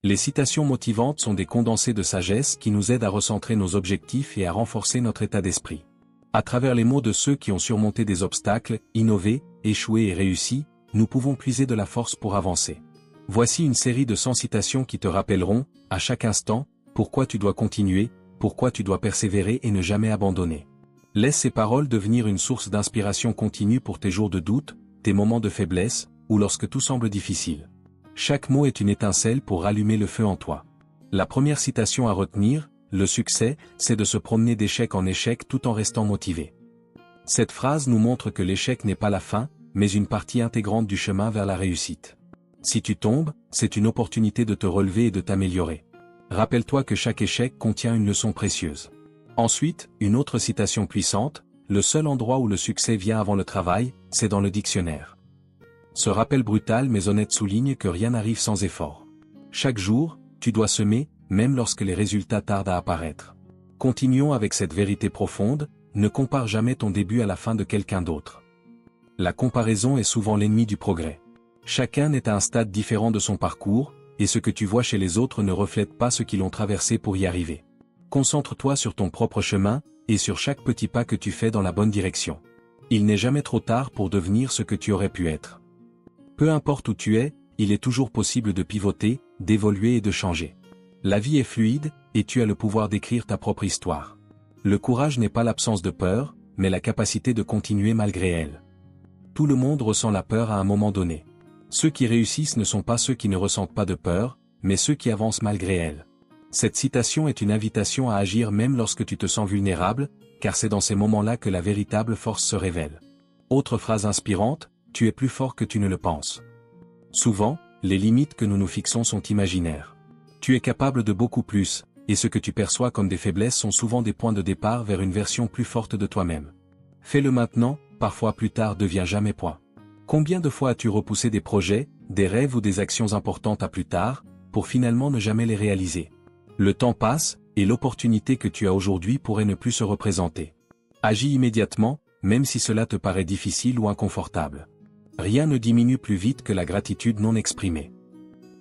Les citations motivantes sont des condensés de sagesse qui nous aident à recentrer nos objectifs et à renforcer notre état d'esprit. À travers les mots de ceux qui ont surmonté des obstacles, innové, échoué et réussi, nous pouvons puiser de la force pour avancer. Voici une série de 100 citations qui te rappelleront, à chaque instant, pourquoi tu dois continuer, pourquoi tu dois persévérer et ne jamais abandonner. Laisse ces paroles devenir une source d'inspiration continue pour tes jours de doute, tes moments de faiblesse, ou lorsque tout semble difficile. Chaque mot est une étincelle pour rallumer le feu en toi. La première citation à retenir, le succès, c'est de se promener d'échec en échec tout en restant motivé. Cette phrase nous montre que l'échec n'est pas la fin, mais une partie intégrante du chemin vers la réussite. Si tu tombes, c'est une opportunité de te relever et de t'améliorer. Rappelle-toi que chaque échec contient une leçon précieuse. Ensuite, une autre citation puissante, le seul endroit où le succès vient avant le travail, c'est dans le dictionnaire. Ce rappel brutal mais honnête souligne que rien n'arrive sans effort. Chaque jour, tu dois semer, même lorsque les résultats tardent à apparaître. Continuons avec cette vérité profonde, ne compare jamais ton début à la fin de quelqu'un d'autre. La comparaison est souvent l'ennemi du progrès. Chacun est à un stade différent de son parcours, et ce que tu vois chez les autres ne reflète pas ce qu'ils ont traversé pour y arriver. Concentre-toi sur ton propre chemin, et sur chaque petit pas que tu fais dans la bonne direction. Il n'est jamais trop tard pour devenir ce que tu aurais pu être. Peu importe où tu es, il est toujours possible de pivoter, d'évoluer et de changer. La vie est fluide, et tu as le pouvoir d'écrire ta propre histoire. Le courage n'est pas l'absence de peur, mais la capacité de continuer malgré elle. Tout le monde ressent la peur à un moment donné. Ceux qui réussissent ne sont pas ceux qui ne ressentent pas de peur, mais ceux qui avancent malgré elle. Cette citation est une invitation à agir même lorsque tu te sens vulnérable, car c'est dans ces moments-là que la véritable force se révèle. Autre phrase inspirante, tu es plus fort que tu ne le penses. Souvent, les limites que nous nous fixons sont imaginaires. Tu es capable de beaucoup plus, et ce que tu perçois comme des faiblesses sont souvent des points de départ vers une version plus forte de toi-même. Fais-le maintenant, parfois plus tard devient jamais point. Combien de fois as-tu repoussé des projets, des rêves ou des actions importantes à plus tard, pour finalement ne jamais les réaliser? Le temps passe, et l'opportunité que tu as aujourd'hui pourrait ne plus se représenter. Agis immédiatement, même si cela te paraît difficile ou inconfortable. Rien ne diminue plus vite que la gratitude non exprimée.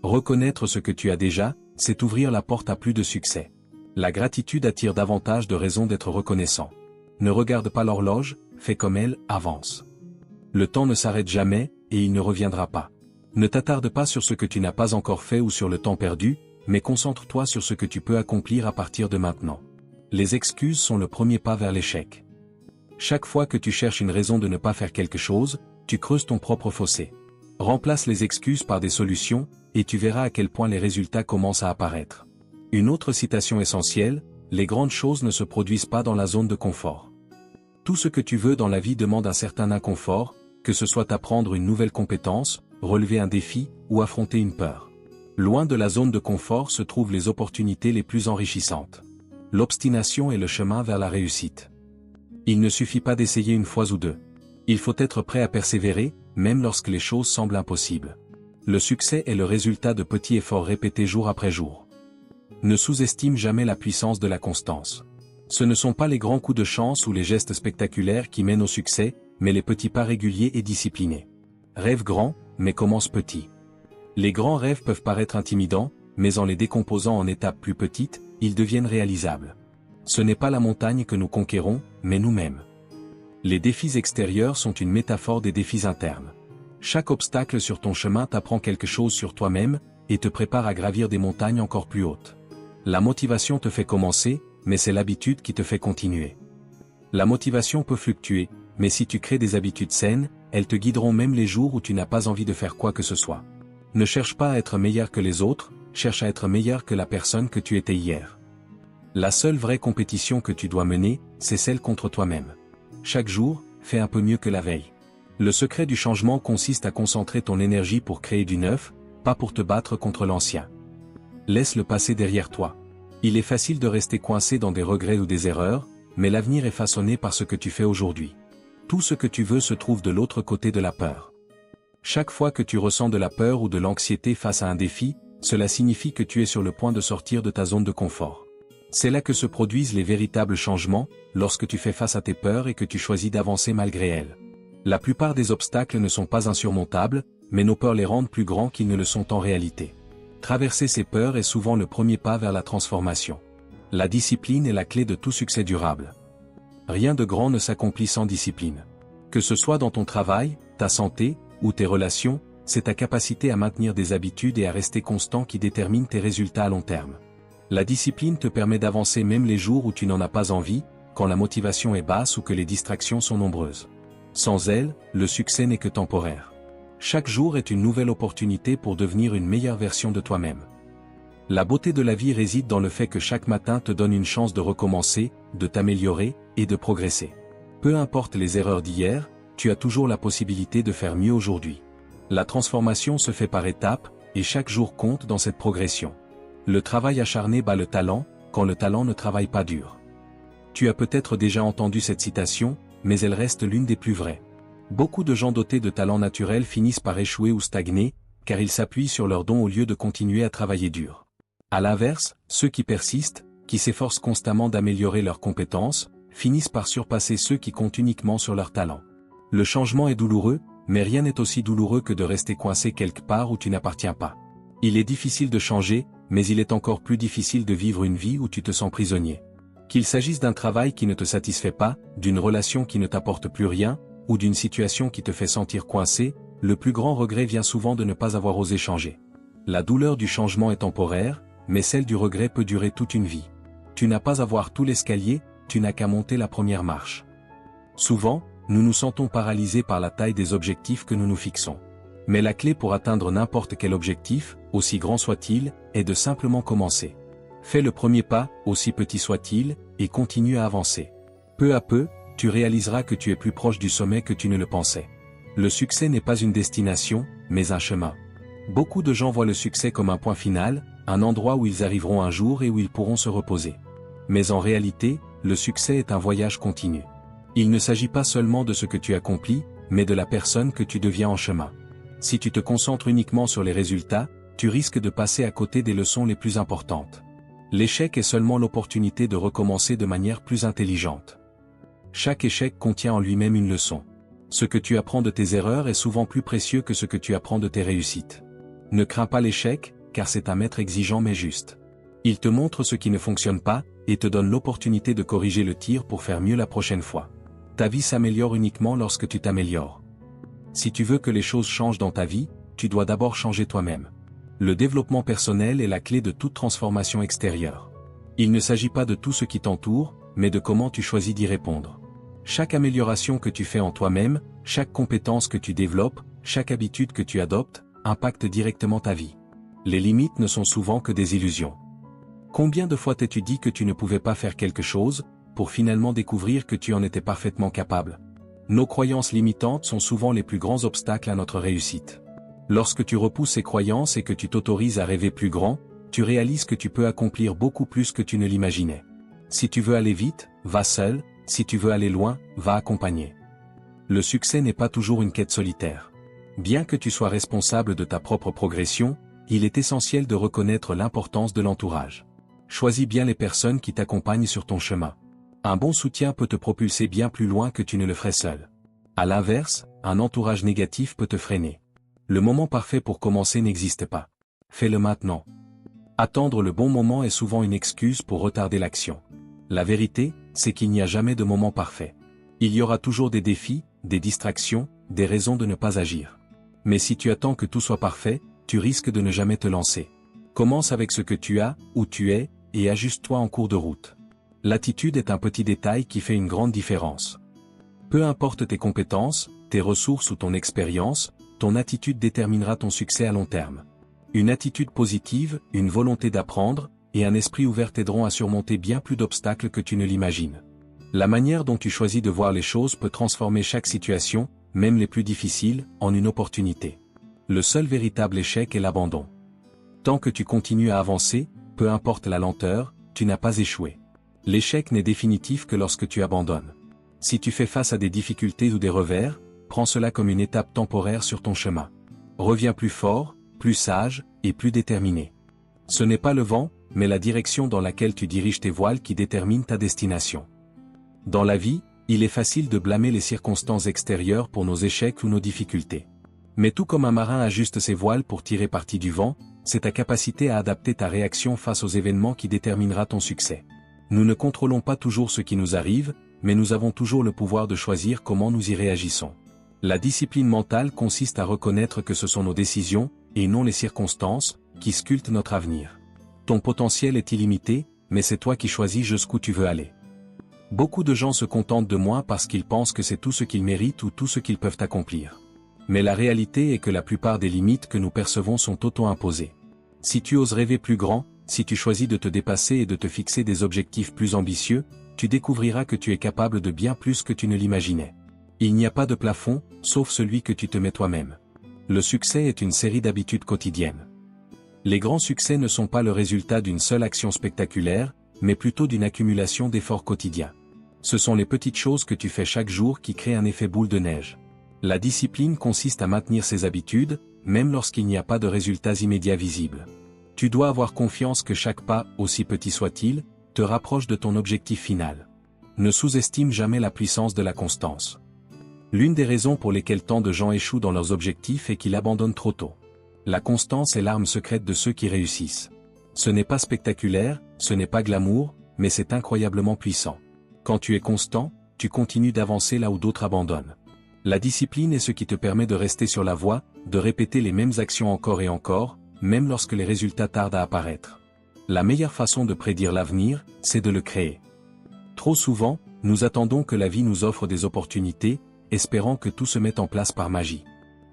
Reconnaître ce que tu as déjà, c'est ouvrir la porte à plus de succès. La gratitude attire davantage de raisons d'être reconnaissant. Ne regarde pas l'horloge, fais comme elle, avance. Le temps ne s'arrête jamais, et il ne reviendra pas. Ne t'attarde pas sur ce que tu n'as pas encore fait ou sur le temps perdu, mais concentre-toi sur ce que tu peux accomplir à partir de maintenant. Les excuses sont le premier pas vers l'échec. Chaque fois que tu cherches une raison de ne pas faire quelque chose, tu creuses ton propre fossé. Remplace les excuses par des solutions, et tu verras à quel point les résultats commencent à apparaître. Une autre citation essentielle, les grandes choses ne se produisent pas dans la zone de confort. Tout ce que tu veux dans la vie demande un certain inconfort, que ce soit apprendre une nouvelle compétence, relever un défi, ou affronter une peur. Loin de la zone de confort se trouvent les opportunités les plus enrichissantes. L'obstination est le chemin vers la réussite. Il ne suffit pas d'essayer une fois ou deux. Il faut être prêt à persévérer, même lorsque les choses semblent impossibles. Le succès est le résultat de petits efforts répétés jour après jour. Ne sous-estime jamais la puissance de la constance. Ce ne sont pas les grands coups de chance ou les gestes spectaculaires qui mènent au succès, mais les petits pas réguliers et disciplinés. Rêve grand, mais commence petit. Les grands rêves peuvent paraître intimidants, mais en les décomposant en étapes plus petites, ils deviennent réalisables. Ce n'est pas la montagne que nous conquérons, mais nous-mêmes. Les défis extérieurs sont une métaphore des défis internes. Chaque obstacle sur ton chemin t'apprend quelque chose sur toi-même, et te prépare à gravir des montagnes encore plus hautes. La motivation te fait commencer, mais c'est l'habitude qui te fait continuer. La motivation peut fluctuer, mais si tu crées des habitudes saines, elles te guideront même les jours où tu n'as pas envie de faire quoi que ce soit. Ne cherche pas à être meilleur que les autres, cherche à être meilleur que la personne que tu étais hier. La seule vraie compétition que tu dois mener, c'est celle contre toi-même. Chaque jour, fais un peu mieux que la veille. Le secret du changement consiste à concentrer ton énergie pour créer du neuf, pas pour te battre contre l'ancien. Laisse le passé derrière toi. Il est facile de rester coincé dans des regrets ou des erreurs, mais l'avenir est façonné par ce que tu fais aujourd'hui. Tout ce que tu veux se trouve de l'autre côté de la peur. Chaque fois que tu ressens de la peur ou de l'anxiété face à un défi, cela signifie que tu es sur le point de sortir de ta zone de confort. C'est là que se produisent les véritables changements, lorsque tu fais face à tes peurs et que tu choisis d'avancer malgré elles. La plupart des obstacles ne sont pas insurmontables, mais nos peurs les rendent plus grands qu'ils ne le sont en réalité. Traverser ces peurs est souvent le premier pas vers la transformation. La discipline est la clé de tout succès durable. Rien de grand ne s'accomplit sans discipline. Que ce soit dans ton travail, ta santé, ou tes relations, c'est ta capacité à maintenir des habitudes et à rester constant qui détermine tes résultats à long terme. La discipline te permet d'avancer même les jours où tu n'en as pas envie, quand la motivation est basse ou que les distractions sont nombreuses. Sans elle, le succès n'est que temporaire. Chaque jour est une nouvelle opportunité pour devenir une meilleure version de toi-même. La beauté de la vie réside dans le fait que chaque matin te donne une chance de recommencer, de t'améliorer, et de progresser. Peu importe les erreurs d'hier, tu as toujours la possibilité de faire mieux aujourd'hui. La transformation se fait par étapes, et chaque jour compte dans cette progression. Le travail acharné bat le talent, quand le talent ne travaille pas dur. Tu as peut-être déjà entendu cette citation, mais elle reste l'une des plus vraies. Beaucoup de gens dotés de talents naturels finissent par échouer ou stagner, car ils s'appuient sur leurs dons au lieu de continuer à travailler dur. À l'inverse, ceux qui persistent, qui s'efforcent constamment d'améliorer leurs compétences, finissent par surpasser ceux qui comptent uniquement sur leurs talents. Le changement est douloureux, mais rien n'est aussi douloureux que de rester coincé quelque part où tu n'appartiens pas. Il est difficile de changer, mais il est encore plus difficile de vivre une vie où tu te sens prisonnier. Qu'il s'agisse d'un travail qui ne te satisfait pas, d'une relation qui ne t'apporte plus rien, ou d'une situation qui te fait sentir coincé, le plus grand regret vient souvent de ne pas avoir osé changer. La douleur du changement est temporaire, mais celle du regret peut durer toute une vie. Tu n'as pas à voir tout l'escalier, tu n'as qu'à monter la première marche. Souvent, nous nous sentons paralysés par la taille des objectifs que nous nous fixons. Mais la clé pour atteindre n'importe quel objectif, aussi grand soit-il, est de simplement commencer. Fais le premier pas, aussi petit soit-il, et continue à avancer. Peu à peu, tu réaliseras que tu es plus proche du sommet que tu ne le pensais. Le succès n'est pas une destination, mais un chemin. Beaucoup de gens voient le succès comme un point final, un endroit où ils arriveront un jour et où ils pourront se reposer. Mais en réalité, le succès est un voyage continu. Il ne s'agit pas seulement de ce que tu accomplis, mais de la personne que tu deviens en chemin. Si tu te concentres uniquement sur les résultats, tu risques de passer à côté des leçons les plus importantes. L'échec est seulement l'opportunité de recommencer de manière plus intelligente. Chaque échec contient en lui-même une leçon. Ce que tu apprends de tes erreurs est souvent plus précieux que ce que tu apprends de tes réussites. Ne crains pas l'échec, car c'est un maître exigeant mais juste. Il te montre ce qui ne fonctionne pas, et te donne l'opportunité de corriger le tir pour faire mieux la prochaine fois. Ta vie s'améliore uniquement lorsque tu t'améliores. Si tu veux que les choses changent dans ta vie, tu dois d'abord changer toi-même. Le développement personnel est la clé de toute transformation extérieure. Il ne s'agit pas de tout ce qui t'entoure, mais de comment tu choisis d'y répondre. Chaque amélioration que tu fais en toi-même, chaque compétence que tu développes, chaque habitude que tu adoptes, impacte directement ta vie. Les limites ne sont souvent que des illusions. Combien de fois t'es-tu dit que tu ne pouvais pas faire quelque chose, pour finalement découvrir que tu en étais parfaitement capable? Nos croyances limitantes sont souvent les plus grands obstacles à notre réussite. Lorsque tu repousses ces croyances et que tu t'autorises à rêver plus grand, tu réalises que tu peux accomplir beaucoup plus que tu ne l'imaginais. Si tu veux aller vite, va seul, si tu veux aller loin, va accompagné. Le succès n'est pas toujours une quête solitaire. Bien que tu sois responsable de ta propre progression, il est essentiel de reconnaître l'importance de l'entourage. Choisis bien les personnes qui t'accompagnent sur ton chemin. Un bon soutien peut te propulser bien plus loin que tu ne le ferais seul. À l'inverse, un entourage négatif peut te freiner. Le moment parfait pour commencer n'existe pas. Fais-le maintenant. Attendre le bon moment est souvent une excuse pour retarder l'action. La vérité, c'est qu'il n'y a jamais de moment parfait. Il y aura toujours des défis, des distractions, des raisons de ne pas agir. Mais si tu attends que tout soit parfait, tu risques de ne jamais te lancer. Commence avec ce que tu as, où tu es, et ajuste-toi en cours de route. L'attitude est un petit détail qui fait une grande différence. Peu importe tes compétences, tes ressources ou ton expérience, ton attitude déterminera ton succès à long terme. Une attitude positive, une volonté d'apprendre, et un esprit ouvert t'aideront à surmonter bien plus d'obstacles que tu ne l'imagines. La manière dont tu choisis de voir les choses peut transformer chaque situation, même les plus difficiles, en une opportunité. Le seul véritable échec est l'abandon. Tant que tu continues à avancer, peu importe la lenteur, tu n'as pas échoué. L'échec n'est définitif que lorsque tu abandonnes. Si tu fais face à des difficultés ou des revers, prends cela comme une étape temporaire sur ton chemin. Reviens plus fort, plus sage, et plus déterminé. Ce n'est pas le vent, mais la direction dans laquelle tu diriges tes voiles qui détermine ta destination. Dans la vie, il est facile de blâmer les circonstances extérieures pour nos échecs ou nos difficultés. Mais tout comme un marin ajuste ses voiles pour tirer parti du vent, c'est ta capacité à adapter ta réaction face aux événements qui déterminera ton succès. Nous ne contrôlons pas toujours ce qui nous arrive, mais nous avons toujours le pouvoir de choisir comment nous y réagissons. La discipline mentale consiste à reconnaître que ce sont nos décisions, et non les circonstances, qui sculptent notre avenir. Ton potentiel est illimité, mais c'est toi qui choisis jusqu'où tu veux aller. Beaucoup de gens se contentent de moi parce qu'ils pensent que c'est tout ce qu'ils méritent ou tout ce qu'ils peuvent accomplir. Mais la réalité est que la plupart des limites que nous percevons sont auto-imposées. Si tu oses rêver plus grand, si tu choisis de te dépasser et de te fixer des objectifs plus ambitieux, tu découvriras que tu es capable de bien plus que tu ne l'imaginais. Il n'y a pas de plafond, sauf celui que tu te mets toi-même. Le succès est une série d'habitudes quotidiennes. Les grands succès ne sont pas le résultat d'une seule action spectaculaire, mais plutôt d'une accumulation d'efforts quotidiens. Ce sont les petites choses que tu fais chaque jour qui créent un effet boule de neige. La discipline consiste à maintenir ses habitudes, même lorsqu'il n'y a pas de résultats immédiats visibles. Tu dois avoir confiance que chaque pas, aussi petit soit-il, te rapproche de ton objectif final. Ne sous-estime jamais la puissance de la constance. L'une des raisons pour lesquelles tant de gens échouent dans leurs objectifs est qu'ils abandonnent trop tôt. La constance est l'arme secrète de ceux qui réussissent. Ce n'est pas spectaculaire, ce n'est pas glamour, mais c'est incroyablement puissant. Quand tu es constant, tu continues d'avancer là où d'autres abandonnent. La discipline est ce qui te permet de rester sur la voie, de répéter les mêmes actions encore et encore, même lorsque les résultats tardent à apparaître. La meilleure façon de prédire l'avenir, c'est de le créer. Trop souvent, nous attendons que la vie nous offre des opportunités, espérant que tout se mette en place par magie.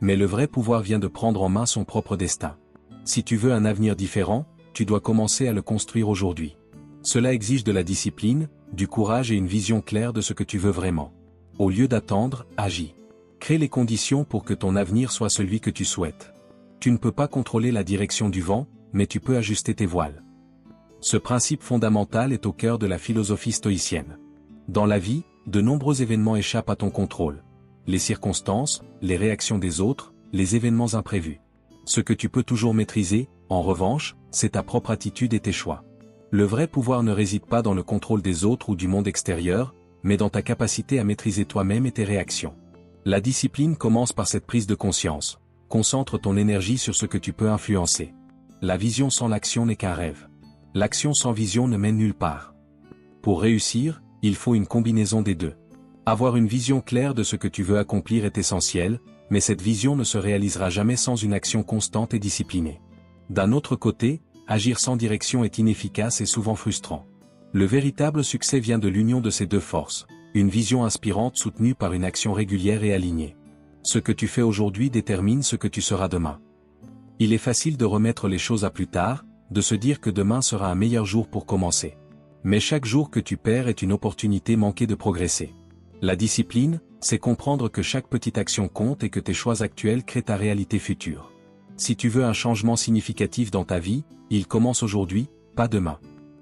Mais le vrai pouvoir vient de prendre en main son propre destin. Si tu veux un avenir différent, tu dois commencer à le construire aujourd'hui. Cela exige de la discipline, du courage et une vision claire de ce que tu veux vraiment. Au lieu d'attendre, agis. Crée les conditions pour que ton avenir soit celui que tu souhaites. Tu ne peux pas contrôler la direction du vent, mais tu peux ajuster tes voiles. Ce principe fondamental est au cœur de la philosophie stoïcienne. Dans la vie, de nombreux événements échappent à ton contrôle. Les circonstances, les réactions des autres, les événements imprévus. Ce que tu peux toujours maîtriser, en revanche, c'est ta propre attitude et tes choix. Le vrai pouvoir ne réside pas dans le contrôle des autres ou du monde extérieur, mais dans ta capacité à maîtriser toi-même et tes réactions. La discipline commence par cette prise de conscience. Concentre ton énergie sur ce que tu peux influencer. La vision sans l'action n'est qu'un rêve. L'action sans vision ne mène nulle part. Pour réussir, il faut une combinaison des deux. Avoir une vision claire de ce que tu veux accomplir est essentiel, mais cette vision ne se réalisera jamais sans une action constante et disciplinée. D'un autre côté, agir sans direction est inefficace et souvent frustrant. Le véritable succès vient de l'union de ces deux forces, une vision inspirante soutenue par une action régulière et alignée. Ce que tu fais aujourd'hui détermine ce que tu seras demain. Il est facile de remettre les choses à plus tard, de se dire que demain sera un meilleur jour pour commencer. Mais chaque jour que tu perds est une opportunité manquée de progresser. La discipline, c'est comprendre que chaque petite action compte et que tes choix actuels créent ta réalité future. Si tu veux un changement significatif dans ta vie, il commence aujourd'hui, pas demain.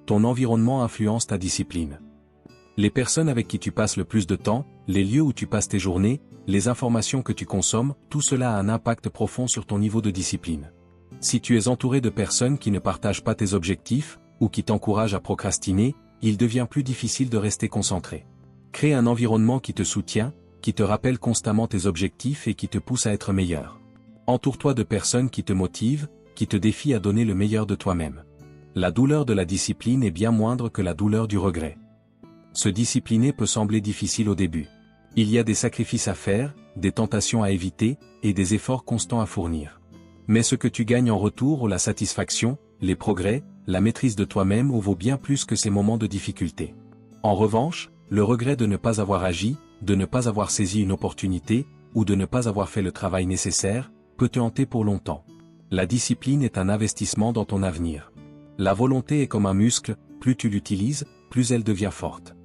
Ton environnement influence ta discipline. Les personnes avec qui tu passes le plus de temps, les lieux où tu passes tes journées, les informations que tu consommes, tout cela a un impact profond sur ton niveau de discipline. Si tu es entouré de personnes qui ne partagent pas tes objectifs, ou qui t'encouragent à procrastiner, il devient plus difficile de rester concentré. Crée un environnement qui te soutient, qui te rappelle constamment tes objectifs et qui te pousse à être meilleur. Entoure-toi de personnes qui te motivent, qui te défient à donner le meilleur de toi-même. La douleur de la discipline est bien moindre que la douleur du regret. Se discipliner peut sembler difficile au début. Il y a des sacrifices à faire, des tentations à éviter, et des efforts constants à fournir. Mais ce que tu gagnes en retour ou la satisfaction, les progrès, la maîtrise de toi-même vaut bien plus que ces moments de difficulté. En revanche, le regret de ne pas avoir agi, de ne pas avoir saisi une opportunité, ou de ne pas avoir fait le travail nécessaire, peut te hanter pour longtemps. La discipline est un investissement dans ton avenir. La volonté est comme un muscle, plus tu l'utilises, plus elle devient forte.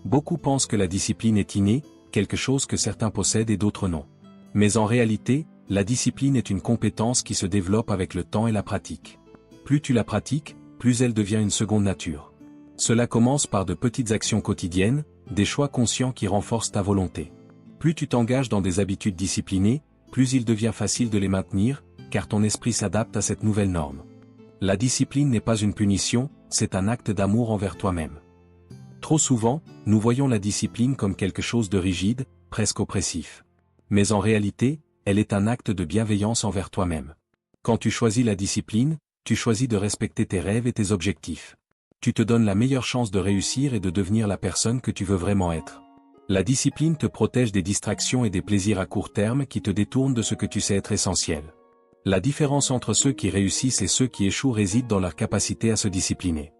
Beaucoup pensent que la discipline est innée, quelque chose que certains possèdent et d'autres non. Mais en réalité, la discipline est une compétence qui se développe avec le temps et la pratique. Plus tu la pratiques, plus elle devient une seconde nature. Cela commence par de petites actions quotidiennes, des choix conscients qui renforcent ta volonté. Plus tu t'engages dans des habitudes disciplinées, plus il devient facile de les maintenir, car ton esprit s'adapte à cette nouvelle norme. La discipline n'est pas une punition, c'est un acte d'amour envers toi-même. Trop souvent, nous voyons la discipline comme quelque chose de rigide, presque oppressif. Mais en réalité, elle est un acte de bienveillance envers toi-même. Quand tu choisis la discipline, tu choisis de respecter tes rêves et tes objectifs. Tu te donnes la meilleure chance de réussir et de devenir la personne que tu veux vraiment être. La discipline te protège des distractions et des plaisirs à court terme qui te détournent de ce que tu sais être essentiel. La différence entre ceux qui réussissent et ceux qui échouent réside dans leur capacité à se discipliner.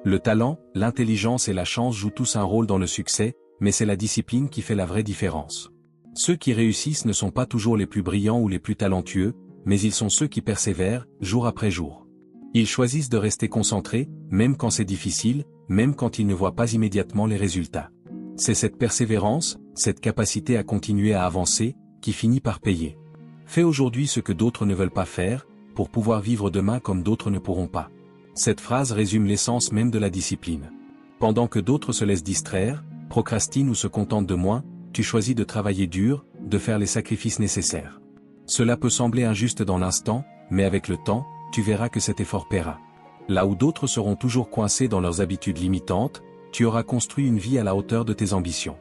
Le talent, l'intelligence et la chance jouent tous un rôle dans le succès, mais c'est la discipline qui fait la vraie différence. Ceux qui réussissent ne sont pas toujours les plus brillants ou les plus talentueux, mais ils sont ceux qui persévèrent, jour après jour. Ils choisissent de rester concentrés, même quand c'est difficile, même quand ils ne voient pas immédiatement les résultats. C'est cette persévérance, cette capacité à continuer à avancer, qui finit par payer. Fais aujourd'hui ce que d'autres ne veulent pas faire, pour pouvoir vivre demain comme d'autres ne pourront pas. Cette phrase résume l'essence même de la discipline. Pendant que d'autres se laissent distraire, procrastinent ou se contentent de moins, tu choisis de travailler dur, de faire les sacrifices nécessaires. Cela peut sembler injuste dans l'instant, mais avec le temps, tu verras que cet effort paiera. Là où d'autres seront toujours coincés dans leurs habitudes limitantes, tu auras construit une vie à la hauteur de tes ambitions.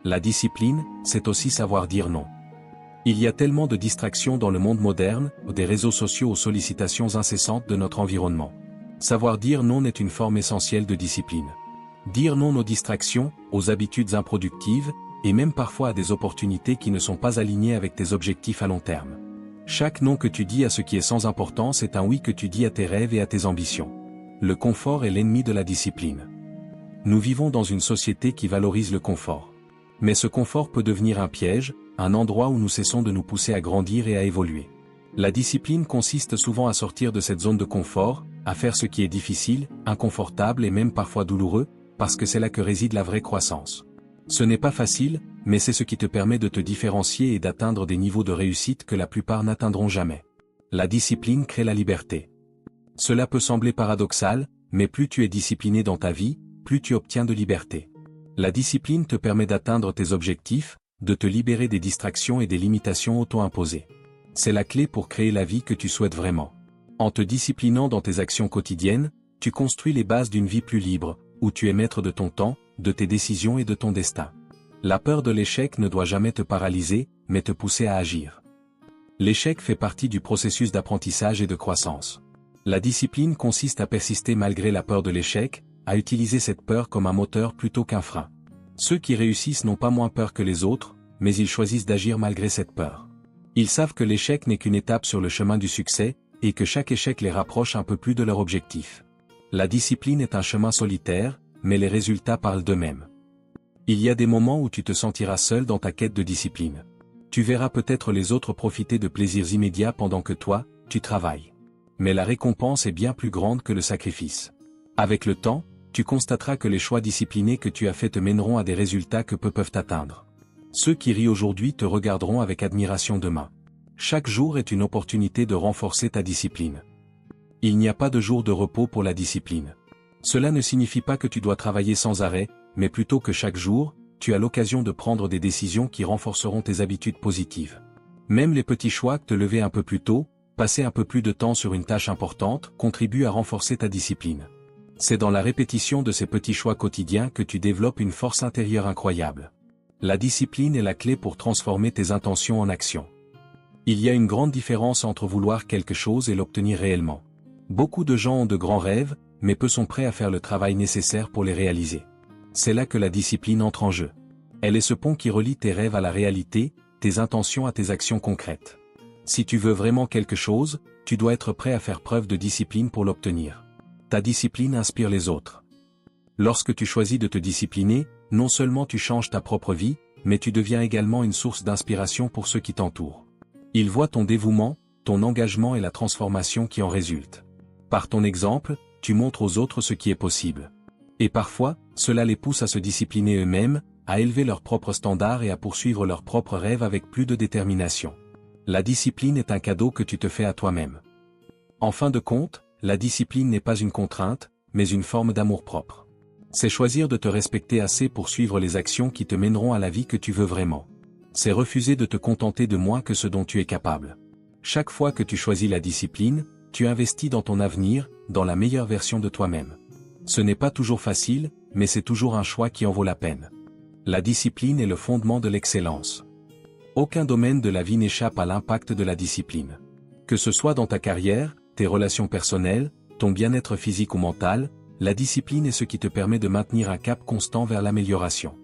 La discipline, c'est aussi savoir dire non. Il y a tellement de distractions dans le monde moderne, des réseaux sociaux aux sollicitations incessantes de notre environnement. Savoir dire non est une forme essentielle de discipline. Dire non aux distractions, aux habitudes improductives, et même parfois à des opportunités qui ne sont pas alignées avec tes objectifs à long terme. Chaque non que tu dis à ce qui est sans importance est un oui que tu dis à tes rêves et à tes ambitions. Le confort est l'ennemi de la discipline. Nous vivons dans une société qui valorise le confort. Mais ce confort peut devenir un piège, un endroit où nous cessons de nous pousser à grandir et à évoluer. La discipline consiste souvent à sortir de cette zone de confort, à faire ce qui est difficile, inconfortable et même parfois douloureux, parce que c'est là que réside la vraie croissance. Ce n'est pas facile, mais c'est ce qui te permet de te différencier et d'atteindre des niveaux de réussite que la plupart n'atteindront jamais. La discipline crée la liberté. Cela peut sembler paradoxal, mais plus tu es discipliné dans ta vie, plus tu obtiens de liberté. La discipline te permet d'atteindre tes objectifs, de te libérer des distractions et des limitations auto-imposées. C'est la clé pour créer la vie que tu souhaites vraiment. En te disciplinant dans tes actions quotidiennes, tu construis les bases d'une vie plus libre, où tu es maître de ton temps, de tes décisions et de ton destin. La peur de l'échec ne doit jamais te paralyser, mais te pousser à agir. L'échec fait partie du processus d'apprentissage et de croissance. La discipline consiste à persister malgré la peur de l'échec, à utiliser cette peur comme un moteur plutôt qu'un frein. Ceux qui réussissent n'ont pas moins peur que les autres, mais ils choisissent d'agir malgré cette peur. Ils savent que l'échec n'est qu'une étape sur le chemin du succès, et que chaque échec les rapproche un peu plus de leur objectif. La discipline est un chemin solitaire, mais les résultats parlent d'eux-mêmes. Il y a des moments où tu te sentiras seul dans ta quête de discipline. Tu verras peut-être les autres profiter de plaisirs immédiats pendant que toi, tu travailles. Mais la récompense est bien plus grande que le sacrifice. Avec le temps, tu constateras que les choix disciplinés que tu as faits te mèneront à des résultats que peu peuvent atteindre. Ceux qui rient aujourd'hui te regarderont avec admiration demain. Chaque jour est une opportunité de renforcer ta discipline. Il n'y a pas de jour de repos pour la discipline. Cela ne signifie pas que tu dois travailler sans arrêt, mais plutôt que chaque jour, tu as l'occasion de prendre des décisions qui renforceront tes habitudes positives. Même les petits choix, te lever un peu plus tôt, passer un peu plus de temps sur une tâche importante, contribuent à renforcer ta discipline. C'est dans la répétition de ces petits choix quotidiens que tu développes une force intérieure incroyable. La discipline est la clé pour transformer tes intentions en action. Il y a une grande différence entre vouloir quelque chose et l'obtenir réellement. Beaucoup de gens ont de grands rêves, mais peu sont prêts à faire le travail nécessaire pour les réaliser. C'est là que la discipline entre en jeu. Elle est ce pont qui relie tes rêves à la réalité, tes intentions à tes actions concrètes. Si tu veux vraiment quelque chose, tu dois être prêt à faire preuve de discipline pour l'obtenir. Ta discipline inspire les autres. Lorsque tu choisis de te discipliner, non seulement tu changes ta propre vie, mais tu deviens également une source d'inspiration pour ceux qui t'entourent. Ils voient ton dévouement, ton engagement et la transformation qui en résulte. Par ton exemple, tu montres aux autres ce qui est possible. Et parfois, cela les pousse à se discipliner eux-mêmes, à élever leurs propres standards et à poursuivre leurs propres rêves avec plus de détermination. La discipline est un cadeau que tu te fais à toi-même. En fin de compte, la discipline n'est pas une contrainte, mais une forme d'amour-propre. C'est choisir de te respecter assez pour suivre les actions qui te mèneront à la vie que tu veux vraiment. C'est refuser de te contenter de moins que ce dont tu es capable. Chaque fois que tu choisis la discipline, tu investis dans ton avenir, dans la meilleure version de toi-même. Ce n'est pas toujours facile, mais c'est toujours un choix qui en vaut la peine. La discipline est le fondement de l'excellence. Aucun domaine de la vie n'échappe à l'impact de la discipline. Que ce soit dans ta carrière, tes relations personnelles, ton bien-être physique ou mental, la discipline est ce qui te permet de maintenir un cap constant vers l'amélioration.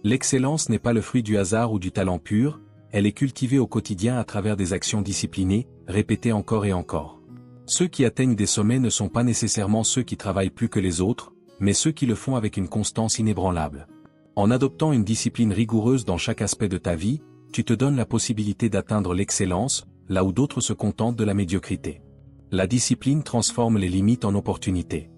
L'excellence n'est pas le fruit du hasard ou du talent pur, elle est cultivée au quotidien à travers des actions disciplinées, répétées encore et encore. Ceux qui atteignent des sommets ne sont pas nécessairement ceux qui travaillent plus que les autres, mais ceux qui le font avec une constance inébranlable. En adoptant une discipline rigoureuse dans chaque aspect de ta vie, tu te donnes la possibilité d'atteindre l'excellence, là où d'autres se contentent de la médiocrité. La discipline transforme les limites en opportunités.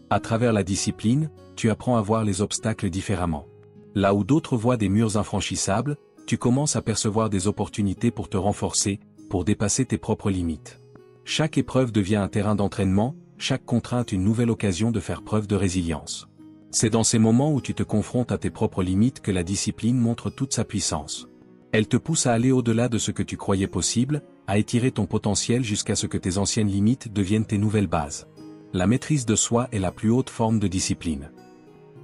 À travers la discipline, tu apprends à voir les obstacles différemment. Là où d'autres voient des murs infranchissables, tu commences à percevoir des opportunités pour te renforcer, pour dépasser tes propres limites. Chaque épreuve devient un terrain d'entraînement, chaque contrainte une nouvelle occasion de faire preuve de résilience. C'est dans ces moments où tu te confrontes à tes propres limites que la discipline montre toute sa puissance. Elle te pousse à aller au-delà de ce que tu croyais possible, à étirer ton potentiel jusqu'à ce que tes anciennes limites deviennent tes nouvelles bases. La maîtrise de soi est la plus haute forme de discipline.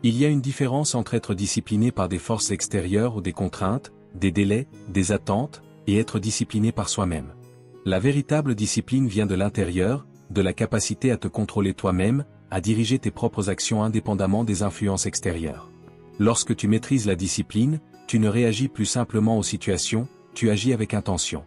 Il y a une différence entre être discipliné par des forces extérieures ou des contraintes, des délais, des attentes, et être discipliné par soi-même. La véritable discipline vient de l'intérieur, de la capacité à te contrôler toi-même, à diriger tes propres actions indépendamment des influences extérieures. Lorsque tu maîtrises la discipline, tu ne réagis plus simplement aux situations, tu agis avec intention.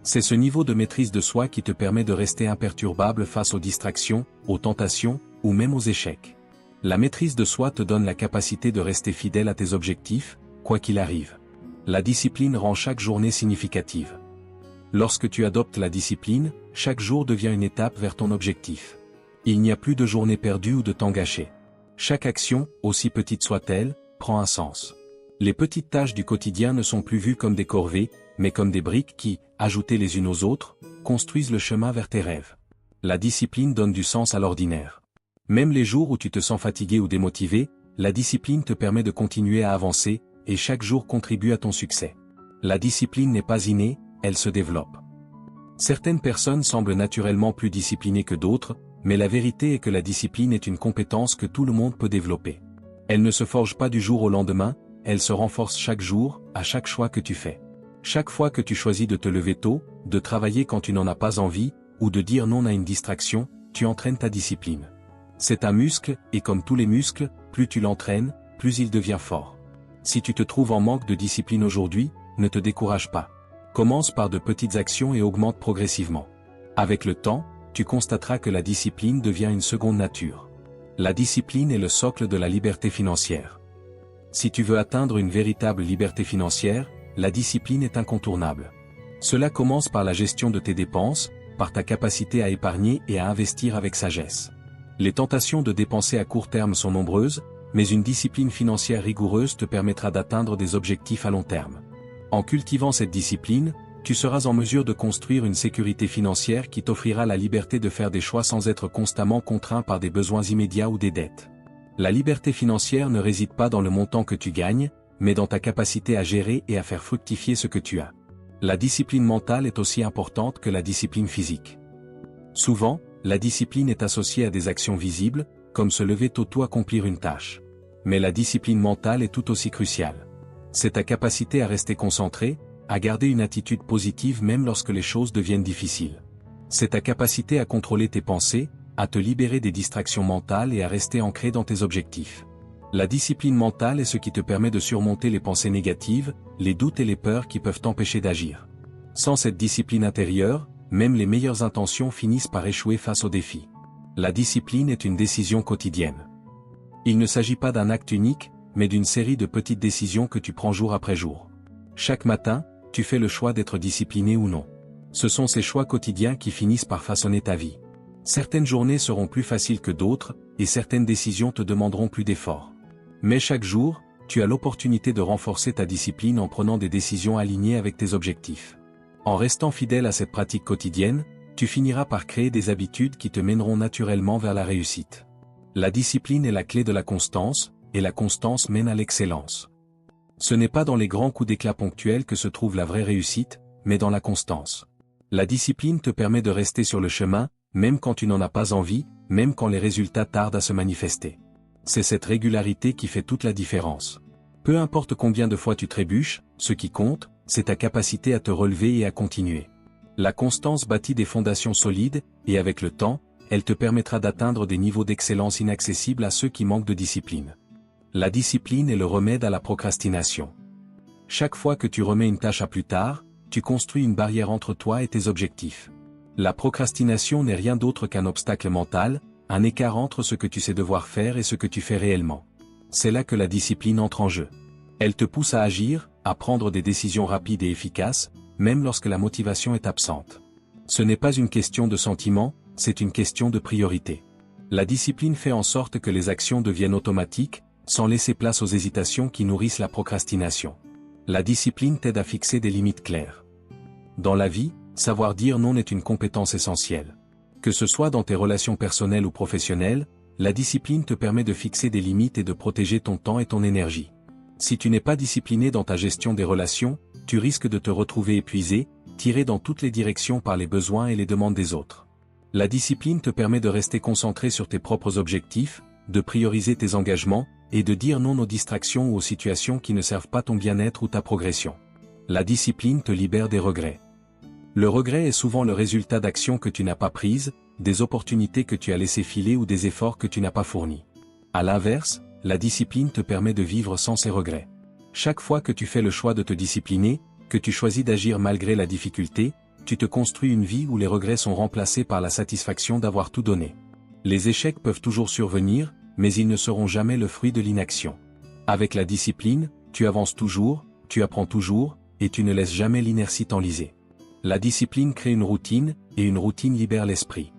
C'est ce niveau de maîtrise de soi qui te permet de rester imperturbable face aux distractions, aux tentations, ou même aux échecs. La maîtrise de soi te donne la capacité de rester fidèle à tes objectifs, quoi qu'il arrive. La discipline rend chaque journée significative. Lorsque tu adoptes la discipline, chaque jour devient une étape vers ton objectif. Il n'y a plus de journée perdue ou de temps gâché. Chaque action, aussi petite soit-elle, prend un sens. Les petites tâches du quotidien ne sont plus vues comme des corvées, mais comme des briques qui, ajoutées les unes aux autres, construisent le chemin vers tes rêves. La discipline donne du sens à l'ordinaire. Même les jours où tu te sens fatigué ou démotivé, la discipline te permet de continuer à avancer, et chaque jour contribue à ton succès. La discipline n'est pas innée, elle se développe. Certaines personnes semblent naturellement plus disciplinées que d'autres, mais la vérité est que la discipline est une compétence que tout le monde peut développer. Elle ne se forge pas du jour au lendemain, elle se renforce chaque jour, à chaque choix que tu fais. Chaque fois que tu choisis de te lever tôt, de travailler quand tu n'en as pas envie, ou de dire non à une distraction, tu entraînes ta discipline. C'est un muscle, et comme tous les muscles, plus tu l'entraînes, plus il devient fort. Si tu te trouves en manque de discipline aujourd'hui, ne te décourage pas. Commence par de petites actions et augmente progressivement. Avec le temps, tu constateras que la discipline devient une seconde nature. La discipline est le socle de la liberté financière. Si tu veux atteindre une véritable liberté financière, la discipline est incontournable. Cela commence par la gestion de tes dépenses, par ta capacité à épargner et à investir avec sagesse. Les tentations de dépenser à court terme sont nombreuses, mais une discipline financière rigoureuse te permettra d'atteindre des objectifs à long terme. En cultivant cette discipline, tu seras en mesure de construire une sécurité financière qui t'offrira la liberté de faire des choix sans être constamment contraint par des besoins immédiats ou des dettes. La liberté financière ne réside pas dans le montant que tu gagnes, mais dans ta capacité à gérer et à faire fructifier ce que tu as. La discipline mentale est aussi importante que la discipline physique. Souvent, la discipline est associée à des actions visibles, comme se lever tôt ou accomplir une tâche. Mais la discipline mentale est tout aussi cruciale. C'est ta capacité à rester concentré, à garder une attitude positive même lorsque les choses deviennent difficiles. C'est ta capacité à contrôler tes pensées, à te libérer des distractions mentales et à rester ancré dans tes objectifs. La discipline mentale est ce qui te permet de surmonter les pensées négatives, les doutes et les peurs qui peuvent t'empêcher d'agir. Sans cette discipline intérieure, même les meilleures intentions finissent par échouer face aux défis. La discipline est une décision quotidienne. Il ne s'agit pas d'un acte unique, mais d'une série de petites décisions que tu prends jour après jour. Chaque matin, tu fais le choix d'être discipliné ou non. Ce sont ces choix quotidiens qui finissent par façonner ta vie. Certaines journées seront plus faciles que d'autres, et certaines décisions te demanderont plus d'efforts. Mais chaque jour, tu as l'opportunité de renforcer ta discipline en prenant des décisions alignées avec tes objectifs. En restant fidèle à cette pratique quotidienne, tu finiras par créer des habitudes qui te mèneront naturellement vers la réussite. La discipline est la clé de la constance, et la constance mène à l'excellence. Ce n'est pas dans les grands coups d'éclat ponctuels que se trouve la vraie réussite, mais dans la constance. La discipline te permet de rester sur le chemin, même quand tu n'en as pas envie, même quand les résultats tardent à se manifester. C'est cette régularité qui fait toute la différence. Peu importe combien de fois tu trébuches, ce qui compte, c'est ta capacité à te relever et à continuer. La constance bâtit des fondations solides, et avec le temps, elle te permettra d'atteindre des niveaux d'excellence inaccessibles à ceux qui manquent de discipline. La discipline est le remède à la procrastination. Chaque fois que tu remets une tâche à plus tard, tu construis une barrière entre toi et tes objectifs. La procrastination n'est rien d'autre qu'un obstacle mental, un écart entre ce que tu sais devoir faire et ce que tu fais réellement. C'est là que la discipline entre en jeu. Elle te pousse à agir, à prendre des décisions rapides et efficaces, même lorsque la motivation est absente. Ce n'est pas une question de sentiment, c'est une question de priorité. La discipline fait en sorte que les actions deviennent automatiques, sans laisser place aux hésitations qui nourrissent la procrastination. La discipline t'aide à fixer des limites claires. Dans la vie, savoir dire non est une compétence essentielle. Que ce soit dans tes relations personnelles ou professionnelles, la discipline te permet de fixer des limites et de protéger ton temps et ton énergie. Si tu n'es pas discipliné dans ta gestion des relations, tu risques de te retrouver épuisé, tiré dans toutes les directions par les besoins et les demandes des autres. La discipline te permet de rester concentré sur tes propres objectifs, de prioriser tes engagements, et de dire non aux distractions ou aux situations qui ne servent pas ton bien-être ou ta progression. La discipline te libère des regrets. Le regret est souvent le résultat d'actions que tu n'as pas prises, des opportunités que tu as laissées filer ou des efforts que tu n'as pas fournis. À l'inverse, la discipline te permet de vivre sans ces regrets. Chaque fois que tu fais le choix de te discipliner, que tu choisis d'agir malgré la difficulté, tu te construis une vie où les regrets sont remplacés par la satisfaction d'avoir tout donné. Les échecs peuvent toujours survenir, mais ils ne seront jamais le fruit de l'inaction. Avec la discipline, tu avances toujours, tu apprends toujours, et tu ne laisses jamais l'inertie t'enliser. La discipline crée une routine, et une routine libère l'esprit.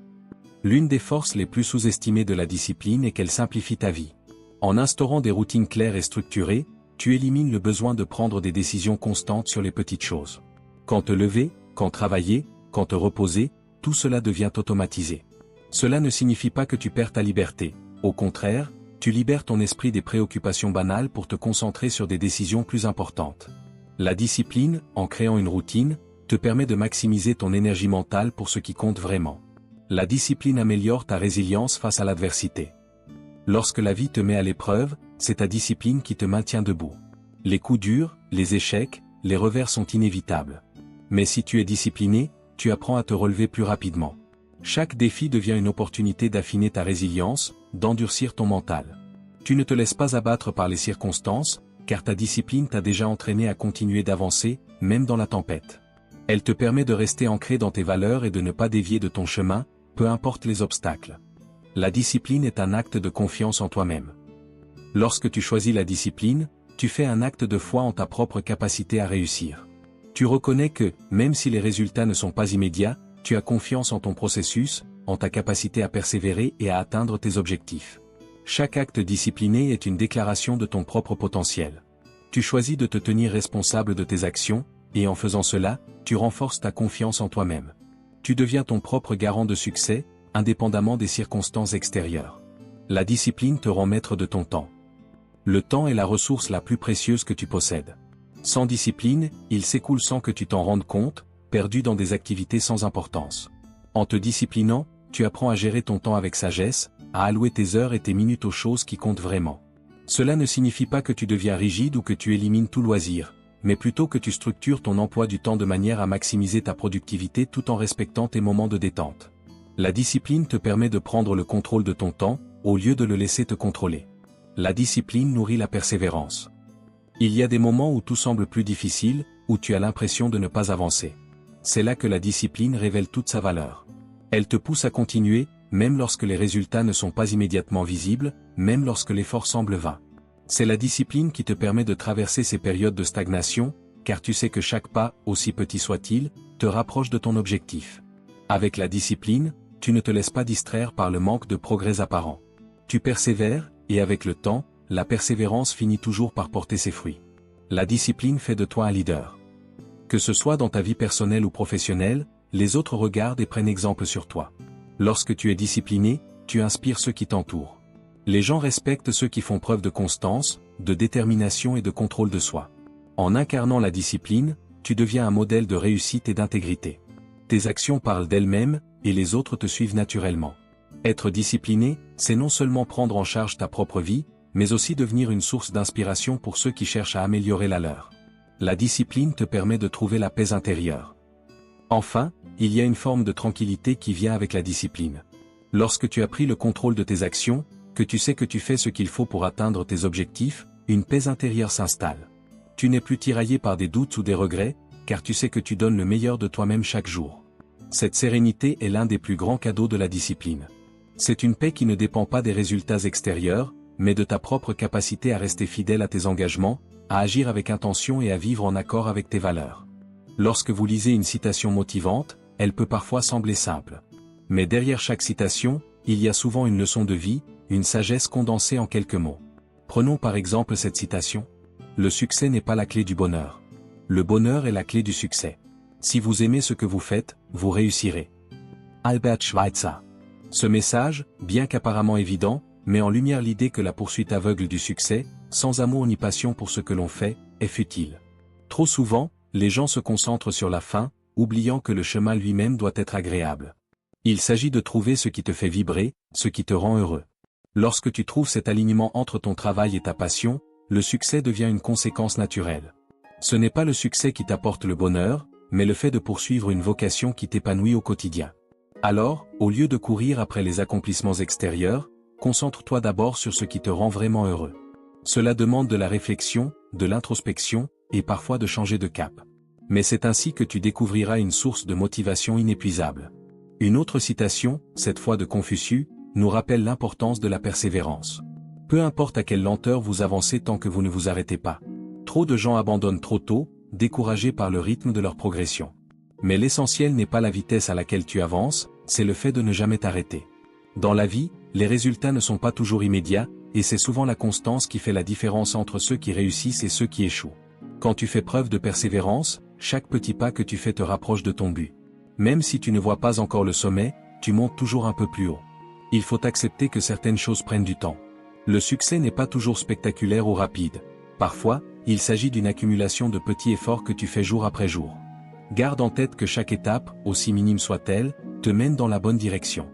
L'une des forces les plus sous-estimées de la discipline est qu'elle simplifie ta vie. En instaurant des routines claires et structurées, tu élimines le besoin de prendre des décisions constantes sur les petites choses. Quand te lever, quand travailler, quand te reposer, tout cela devient automatisé. Cela ne signifie pas que tu perds ta liberté. Au contraire, tu libères ton esprit des préoccupations banales pour te concentrer sur des décisions plus importantes. La discipline, en créant une routine, te permet de maximiser ton énergie mentale pour ce qui compte vraiment. La discipline améliore ta résilience face à l'adversité. Lorsque la vie te met à l'épreuve, c'est ta discipline qui te maintient debout. Les coups durs, les échecs, les revers sont inévitables. Mais si tu es discipliné, tu apprends à te relever plus rapidement. Chaque défi devient une opportunité d'affiner ta résilience, d'endurcir ton mental. Tu ne te laisses pas abattre par les circonstances, car ta discipline t'a déjà entraîné à continuer d'avancer, même dans la tempête. Elle te permet de rester ancré dans tes valeurs et de ne pas dévier de ton chemin, peu importe les obstacles. La discipline est un acte de confiance en toi-même. Lorsque tu choisis la discipline, tu fais un acte de foi en ta propre capacité à réussir. Tu reconnais que, même si les résultats ne sont pas immédiats, tu as confiance en ton processus, en ta capacité à persévérer et à atteindre tes objectifs. Chaque acte discipliné est une déclaration de ton propre potentiel. Tu choisis de te tenir responsable de tes actions, et en faisant cela, tu renforces ta confiance en toi-même. Tu deviens ton propre garant de succès, indépendamment des circonstances extérieures. La discipline te rend maître de ton temps. Le temps est la ressource la plus précieuse que tu possèdes. Sans discipline, il s'écoule sans que tu t'en rendes compte, perdu dans des activités sans importance. En te disciplinant, tu apprends à gérer ton temps avec sagesse, à allouer tes heures et tes minutes aux choses qui comptent vraiment. Cela ne signifie pas que tu deviens rigide ou que tu élimines tout loisir, mais plutôt que tu structures ton emploi du temps de manière à maximiser ta productivité tout en respectant tes moments de détente. La discipline te permet de prendre le contrôle de ton temps, au lieu de le laisser te contrôler. La discipline nourrit la persévérance. Il y a des moments où tout semble plus difficile, où tu as l'impression de ne pas avancer. C'est là que la discipline révèle toute sa valeur. Elle te pousse à continuer, même lorsque les résultats ne sont pas immédiatement visibles, même lorsque l'effort semble vain. C'est la discipline qui te permet de traverser ces périodes de stagnation, car tu sais que chaque pas, aussi petit soit-il, te rapproche de ton objectif. Avec la discipline, tu ne te laisses pas distraire par le manque de progrès apparent. Tu persévères, et avec le temps, la persévérance finit toujours par porter ses fruits. La discipline fait de toi un leader. Que ce soit dans ta vie personnelle ou professionnelle, les autres regardent et prennent exemple sur toi. Lorsque tu es discipliné, tu inspires ceux qui t'entourent. Les gens respectent ceux qui font preuve de constance, de détermination et de contrôle de soi. En incarnant la discipline, tu deviens un modèle de réussite et d'intégrité. Tes actions parlent d'elles-mêmes, et les autres te suivent naturellement. Être discipliné, c'est non seulement prendre en charge ta propre vie, mais aussi devenir une source d'inspiration pour ceux qui cherchent à améliorer la leur. La discipline te permet de trouver la paix intérieure. Enfin, il y a une forme de tranquillité qui vient avec la discipline. Lorsque tu as pris le contrôle de tes actions, que tu sais que tu fais ce qu'il faut pour atteindre tes objectifs, une paix intérieure s'installe. Tu n'es plus tiraillé par des doutes ou des regrets, car tu sais que tu donnes le meilleur de toi-même chaque jour. Cette sérénité est l'un des plus grands cadeaux de la discipline. C'est une paix qui ne dépend pas des résultats extérieurs, mais de ta propre capacité à rester fidèle à tes engagements, à agir avec intention et à vivre en accord avec tes valeurs. Lorsque vous lisez une citation motivante, elle peut parfois sembler simple. Mais derrière chaque citation, il y a souvent une leçon de vie, une sagesse condensée en quelques mots. Prenons par exemple cette citation. Le succès n'est pas la clé du bonheur. Le bonheur est la clé du succès. Si vous aimez ce que vous faites, vous réussirez. Albert Schweitzer. Ce message, bien qu'apparemment évident, met en lumière l'idée que la poursuite aveugle du succès, sans amour ni passion pour ce que l'on fait, est futile. Trop souvent, les gens se concentrent sur la fin, oubliant que le chemin lui-même doit être agréable. Il s'agit de trouver ce qui te fait vibrer, ce qui te rend heureux. Lorsque tu trouves cet alignement entre ton travail et ta passion, le succès devient une conséquence naturelle. Ce n'est pas le succès qui t'apporte le bonheur, mais le fait de poursuivre une vocation qui t'épanouit au quotidien. Alors, au lieu de courir après les accomplissements extérieurs, concentre-toi d'abord sur ce qui te rend vraiment heureux. Cela demande de la réflexion, de l'introspection, et parfois de changer de cap. Mais c'est ainsi que tu découvriras une source de motivation inépuisable. Une autre citation, cette fois de Confucius, nous rappelle l'importance de la persévérance. Peu importe à quelle lenteur vous avancez tant que vous ne vous arrêtez pas. Trop de gens abandonnent trop tôt, découragés par le rythme de leur progression. Mais l'essentiel n'est pas la vitesse à laquelle tu avances, c'est le fait de ne jamais t'arrêter. Dans la vie, les résultats ne sont pas toujours immédiats, et c'est souvent la constance qui fait la différence entre ceux qui réussissent et ceux qui échouent. Quand tu fais preuve de persévérance, chaque petit pas que tu fais te rapproche de ton but. Même si tu ne vois pas encore le sommet, tu montes toujours un peu plus haut. Il faut accepter que certaines choses prennent du temps. Le succès n'est pas toujours spectaculaire ou rapide. Parfois, il s'agit d'une accumulation de petits efforts que tu fais jour après jour. Garde en tête que chaque étape, aussi minime soit-elle, te mène dans la bonne direction.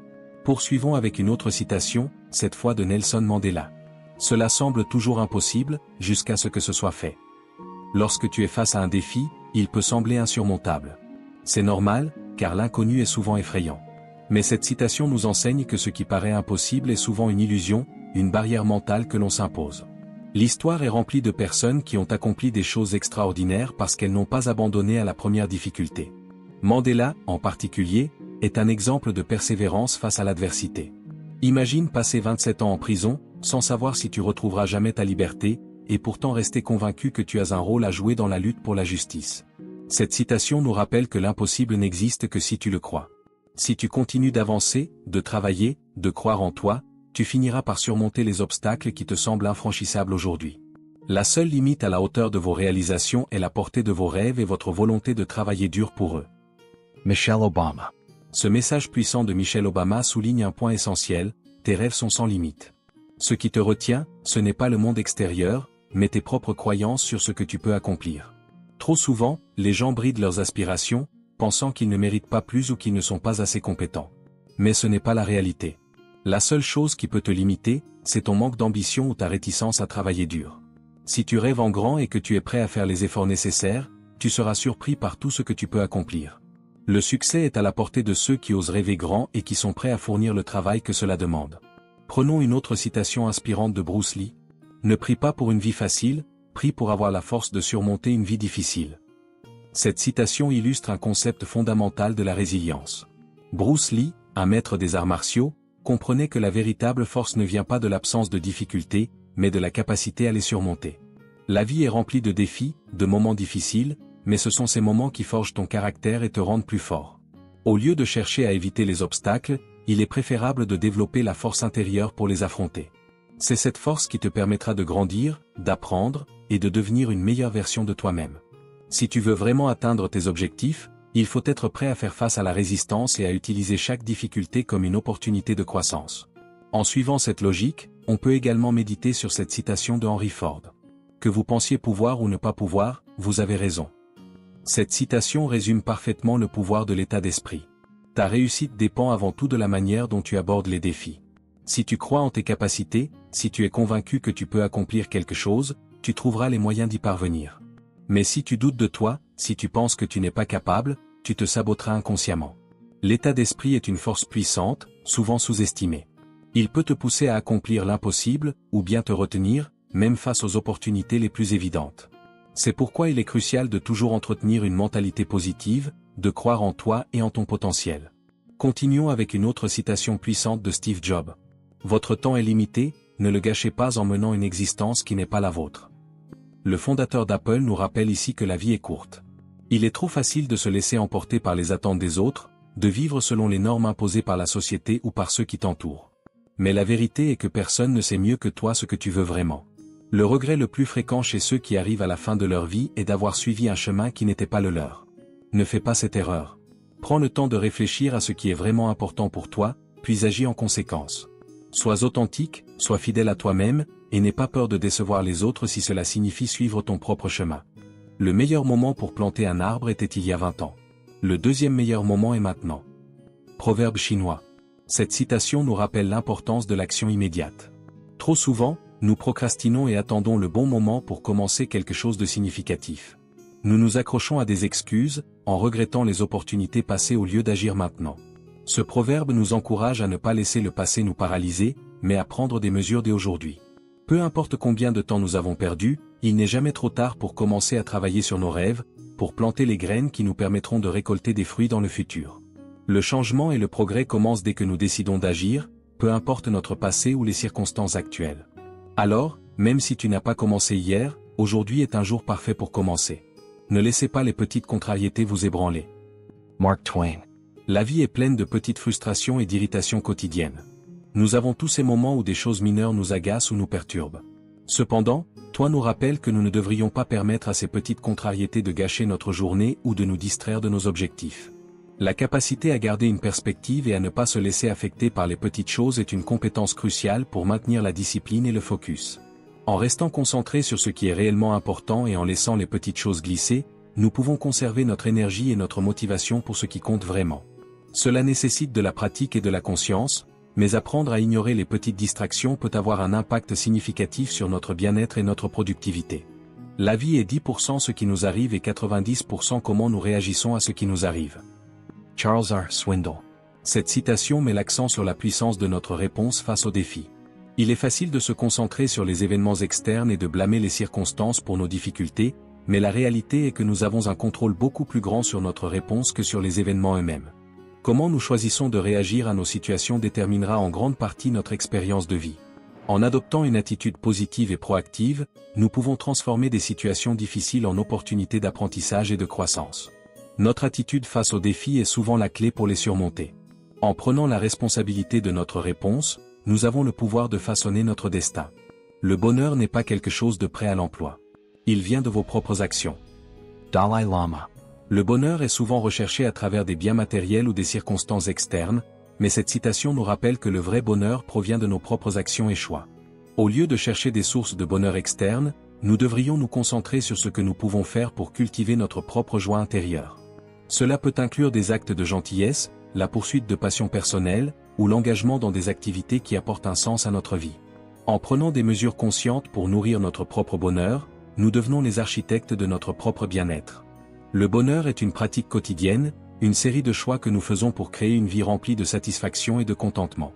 Poursuivons avec une autre citation, cette fois de Nelson Mandela. Cela semble toujours impossible, jusqu'à ce que ce soit fait. Lorsque tu es face à un défi, il peut sembler insurmontable. C'est normal, car l'inconnu est souvent effrayant. Mais cette citation nous enseigne que ce qui paraît impossible est souvent une illusion, une barrière mentale que l'on s'impose. L'histoire est remplie de personnes qui ont accompli des choses extraordinaires parce qu'elles n'ont pas abandonné à la première difficulté. Mandela, en particulier, est un exemple de persévérance face à l'adversité. Imagine passer 27 ans en prison, sans savoir si tu retrouveras jamais ta liberté, et pourtant rester convaincu que tu as un rôle à jouer dans la lutte pour la justice. Cette citation nous rappelle que l'impossible n'existe que si tu le crois. Si tu continues d'avancer, de travailler, de croire en toi, tu finiras par surmonter les obstacles qui te semblent infranchissables aujourd'hui. La seule limite à la hauteur de vos réalisations est la portée de vos rêves et votre volonté de travailler dur pour eux. Michelle Obama. Ce message puissant de Michelle Obama souligne un point essentiel, tes rêves sont sans limite. Ce qui te retient, ce n'est pas le monde extérieur, mais tes propres croyances sur ce que tu peux accomplir. Trop souvent, les gens brident leurs aspirations, pensant qu'ils ne méritent pas plus ou qu'ils ne sont pas assez compétents. Mais ce n'est pas la réalité. La seule chose qui peut te limiter, c'est ton manque d'ambition ou ta réticence à travailler dur. Si tu rêves en grand et que tu es prêt à faire les efforts nécessaires, tu seras surpris par tout ce que tu peux accomplir. Le succès est à la portée de ceux qui osent rêver grand et qui sont prêts à fournir le travail que cela demande. Prenons une autre citation inspirante de Bruce Lee. Ne prie pas pour une vie facile, prie pour avoir la force de surmonter une vie difficile. Cette citation illustre un concept fondamental de la résilience. Bruce Lee, un maître des arts martiaux, comprenait que la véritable force ne vient pas de l'absence de difficultés, mais de la capacité à les surmonter. La vie est remplie de défis, de moments difficiles, mais ce sont ces moments qui forgent ton caractère et te rendent plus fort. Au lieu de chercher à éviter les obstacles, il est préférable de développer la force intérieure pour les affronter. C'est cette force qui te permettra de grandir, d'apprendre, et de devenir une meilleure version de toi-même. Si tu veux vraiment atteindre tes objectifs, il faut être prêt à faire face à la résistance et à utiliser chaque difficulté comme une opportunité de croissance. En suivant cette logique, on peut également méditer sur cette citation de Henry Ford. Que vous pensiez pouvoir ou ne pas pouvoir, vous avez raison. Cette citation résume parfaitement le pouvoir de l'état d'esprit. Ta réussite dépend avant tout de la manière dont tu abordes les défis. Si tu crois en tes capacités, si tu es convaincu que tu peux accomplir quelque chose, tu trouveras les moyens d'y parvenir. Mais si tu doutes de toi, si tu penses que tu n'es pas capable, tu te saboteras inconsciemment. L'état d'esprit est une force puissante, souvent sous-estimée. Il peut te pousser à accomplir l'impossible, ou bien te retenir, même face aux opportunités les plus évidentes. C'est pourquoi il est crucial de toujours entretenir une mentalité positive, de croire en toi et en ton potentiel. Continuons avec une autre citation puissante de Steve Jobs. Votre temps est limité, ne le gâchez pas en menant une existence qui n'est pas la vôtre. Le fondateur d'Apple nous rappelle ici que la vie est courte. Il est trop facile de se laisser emporter par les attentes des autres, de vivre selon les normes imposées par la société ou par ceux qui t'entourent. Mais la vérité est que personne ne sait mieux que toi ce que tu veux vraiment. Le regret le plus fréquent chez ceux qui arrivent à la fin de leur vie est d'avoir suivi un chemin qui n'était pas le leur. Ne fais pas cette erreur. Prends le temps de réfléchir à ce qui est vraiment important pour toi, puis agis en conséquence. Sois authentique, sois fidèle à toi-même, et n'aie pas peur de décevoir les autres si cela signifie suivre ton propre chemin. Le meilleur moment pour planter un arbre était il y a 20 ans. Le deuxième meilleur moment est maintenant. Proverbe chinois. Cette citation nous rappelle l'importance de l'action immédiate. Trop souvent, nous procrastinons et attendons le bon moment pour commencer quelque chose de significatif. Nous nous accrochons à des excuses, en regrettant les opportunités passées au lieu d'agir maintenant. Ce proverbe nous encourage à ne pas laisser le passé nous paralyser, mais à prendre des mesures dès aujourd'hui. Peu importe combien de temps nous avons perdu, il n'est jamais trop tard pour commencer à travailler sur nos rêves, pour planter les graines qui nous permettront de récolter des fruits dans le futur. Le changement et le progrès commencent dès que nous décidons d'agir, peu importe notre passé ou les circonstances actuelles. Alors, même si tu n'as pas commencé hier, aujourd'hui est un jour parfait pour commencer. Ne laissez pas les petites contrariétés vous ébranler. Mark Twain. La vie est pleine de petites frustrations et d'irritations quotidiennes. Nous avons tous ces moments où des choses mineures nous agacent ou nous perturbent. Cependant, toi nous rappelle que nous ne devrions pas permettre à ces petites contrariétés de gâcher notre journée ou de nous distraire de nos objectifs. La capacité à garder une perspective et à ne pas se laisser affecter par les petites choses est une compétence cruciale pour maintenir la discipline et le focus. En restant concentré sur ce qui est réellement important et en laissant les petites choses glisser, nous pouvons conserver notre énergie et notre motivation pour ce qui compte vraiment. Cela nécessite de la pratique et de la conscience, mais apprendre à ignorer les petites distractions peut avoir un impact significatif sur notre bien-être et notre productivité. La vie est 10% ce qui nous arrive et 90% comment nous réagissons à ce qui nous arrive. Charles R. Swindoll. Cette citation met l'accent sur la puissance de notre réponse face aux défis. Il est facile de se concentrer sur les événements externes et de blâmer les circonstances pour nos difficultés, mais la réalité est que nous avons un contrôle beaucoup plus grand sur notre réponse que sur les événements eux-mêmes. Comment nous choisissons de réagir à nos situations déterminera en grande partie notre expérience de vie. En adoptant une attitude positive et proactive, nous pouvons transformer des situations difficiles en opportunités d'apprentissage et de croissance. Notre attitude face aux défis est souvent la clé pour les surmonter. En prenant la responsabilité de notre réponse, nous avons le pouvoir de façonner notre destin. Le bonheur n'est pas quelque chose de prêt à l'emploi. Il vient de vos propres actions. Dalai Lama. Le bonheur est souvent recherché à travers des biens matériels ou des circonstances externes, mais cette citation nous rappelle que le vrai bonheur provient de nos propres actions et choix. Au lieu de chercher des sources de bonheur externes, nous devrions nous concentrer sur ce que nous pouvons faire pour cultiver notre propre joie intérieure. Cela peut inclure des actes de gentillesse, la poursuite de passions personnelles, ou l'engagement dans des activités qui apportent un sens à notre vie. En prenant des mesures conscientes pour nourrir notre propre bonheur, nous devenons les architectes de notre propre bien-être. Le bonheur est une pratique quotidienne, une série de choix que nous faisons pour créer une vie remplie de satisfaction et de contentement.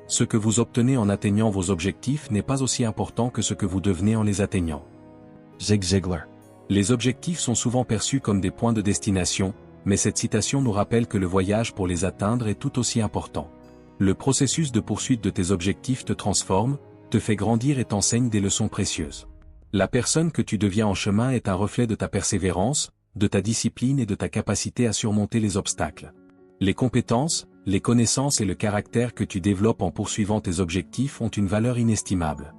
Ce que vous obtenez en atteignant vos objectifs n'est pas aussi important que ce que vous devenez en les atteignant. Zig Ziglar. Les objectifs sont souvent perçus comme des points de destination, mais cette citation nous rappelle que le voyage pour les atteindre est tout aussi important. Le processus de poursuite de tes objectifs te transforme, te fait grandir et t'enseigne des leçons précieuses. La personne que tu deviens en chemin est un reflet de ta persévérance, de ta discipline et de ta capacité à surmonter les obstacles. Les compétences, les connaissances et le caractère que tu développes en poursuivant tes objectifs ont une valeur inestimable.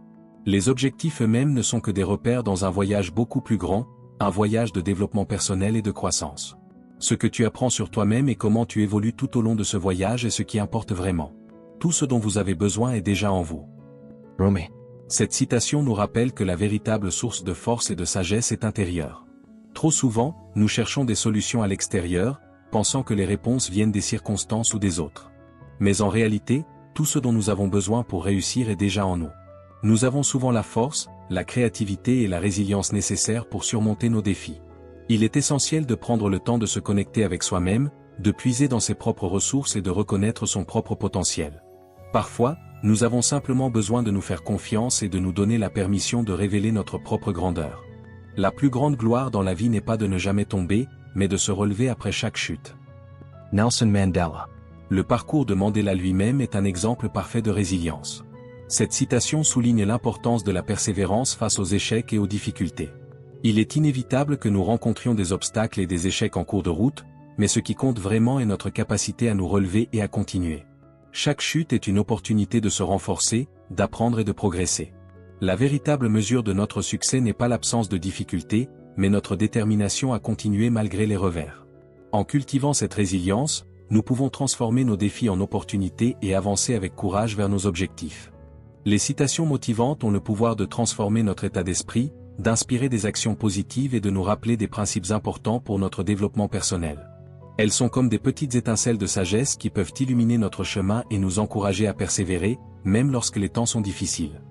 Les objectifs eux-mêmes ne sont que des repères dans un voyage beaucoup plus grand, un voyage de développement personnel et de croissance. Ce que tu apprends sur toi-même et comment tu évolues tout au long de ce voyage est ce qui importe vraiment. Tout ce dont vous avez besoin est déjà en vous. Rumi. Cette citation nous rappelle que la véritable source de force et de sagesse est intérieure. Trop souvent, nous cherchons des solutions à l'extérieur, pensant que les réponses viennent des circonstances ou des autres. Mais en réalité, tout ce dont nous avons besoin pour réussir est déjà en nous. Nous avons souvent la force, la créativité et la résilience nécessaires pour surmonter nos défis. Il est essentiel de prendre le temps de se connecter avec soi-même, de puiser dans ses propres ressources et de reconnaître son propre potentiel. Parfois, nous avons simplement besoin de nous faire confiance et de nous donner la permission de révéler notre propre grandeur. La plus grande gloire dans la vie n'est pas de ne jamais tomber, mais de se relever après chaque chute. Nelson Mandela. Le parcours de Mandela lui-même est un exemple parfait de résilience. Cette citation souligne l'importance de la persévérance face aux échecs et aux difficultés. Il est inévitable que nous rencontrions des obstacles et des échecs en cours de route, mais ce qui compte vraiment est notre capacité à nous relever et à continuer. Chaque chute est une opportunité de se renforcer, d'apprendre et de progresser. La véritable mesure de notre succès n'est pas l'absence de difficultés, mais notre détermination à continuer malgré les revers. En cultivant cette résilience, nous pouvons transformer nos défis en opportunités et avancer avec courage vers nos objectifs. Les citations motivantes ont le pouvoir de transformer notre état d'esprit, d'inspirer des actions positives et de nous rappeler des principes importants pour notre développement personnel. Elles sont comme des petites étincelles de sagesse qui peuvent illuminer notre chemin et nous encourager à persévérer, même lorsque les temps sont difficiles.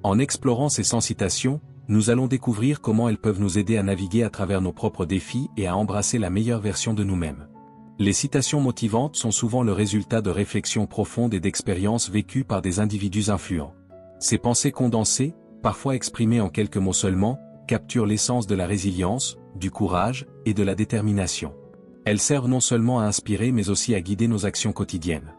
En explorant ces 100 citations, nous allons découvrir comment elles peuvent nous aider à naviguer à travers nos propres défis et à embrasser la meilleure version de nous-mêmes. Les citations motivantes sont souvent le résultat de réflexions profondes et d'expériences vécues par des individus influents. Ces pensées condensées, parfois exprimées en quelques mots seulement, capturent l'essence de la résilience, du courage et de la détermination. Elles servent non seulement à inspirer mais aussi à guider nos actions quotidiennes.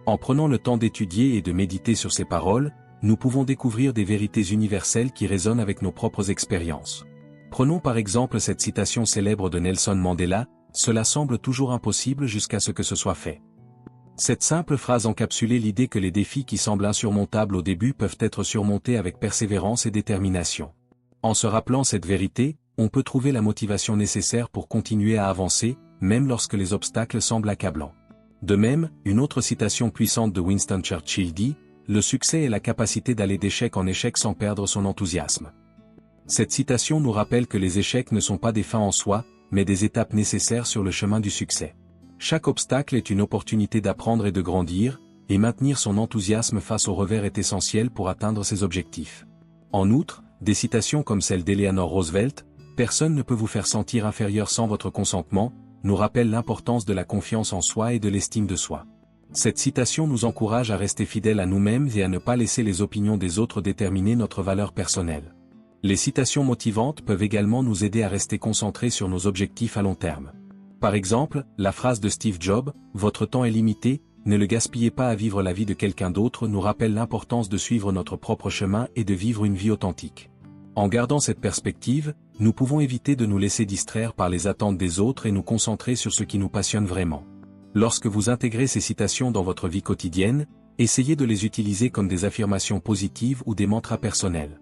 En prenant le temps d'étudier et de méditer sur ces paroles, nous pouvons découvrir des vérités universelles qui résonnent avec nos propres expériences. Prenons par exemple cette citation célèbre de Nelson Mandela, « Cela semble toujours impossible jusqu'à ce que ce soit fait ». Cette simple phrase encapsulait l'idée que les défis qui semblent insurmontables au début peuvent être surmontés avec persévérance et détermination. En se rappelant cette vérité, on peut trouver la motivation nécessaire pour continuer à avancer, même lorsque les obstacles semblent accablants. De même, une autre citation puissante de Winston Churchill dit « Le succès est la capacité d'aller d'échec en échec sans perdre son enthousiasme ». Cette citation nous rappelle que les échecs ne sont pas des fins en soi, mais des étapes nécessaires sur le chemin du succès. Chaque obstacle est une opportunité d'apprendre et de grandir, et maintenir son enthousiasme face aux revers est essentiel pour atteindre ses objectifs. En outre, des citations comme celle d'Eleanor Roosevelt, « Personne ne peut vous faire sentir inférieur sans votre consentement », nous rappellent l'importance de la confiance en soi et de l'estime de soi. Cette citation nous encourage à rester fidèles à nous-mêmes et à ne pas laisser les opinions des autres déterminer notre valeur personnelle. Les citations motivantes peuvent également nous aider à rester concentrés sur nos objectifs à long terme. Par exemple, la phrase de Steve Jobs, « Votre temps est limité, ne le gaspillez pas à vivre la vie de quelqu'un d'autre » nous rappelle l'importance de suivre notre propre chemin et de vivre une vie authentique. En gardant cette perspective, nous pouvons éviter de nous laisser distraire par les attentes des autres et nous concentrer sur ce qui nous passionne vraiment. Lorsque vous intégrez ces citations dans votre vie quotidienne, essayez de les utiliser comme des affirmations positives ou des mantras personnels.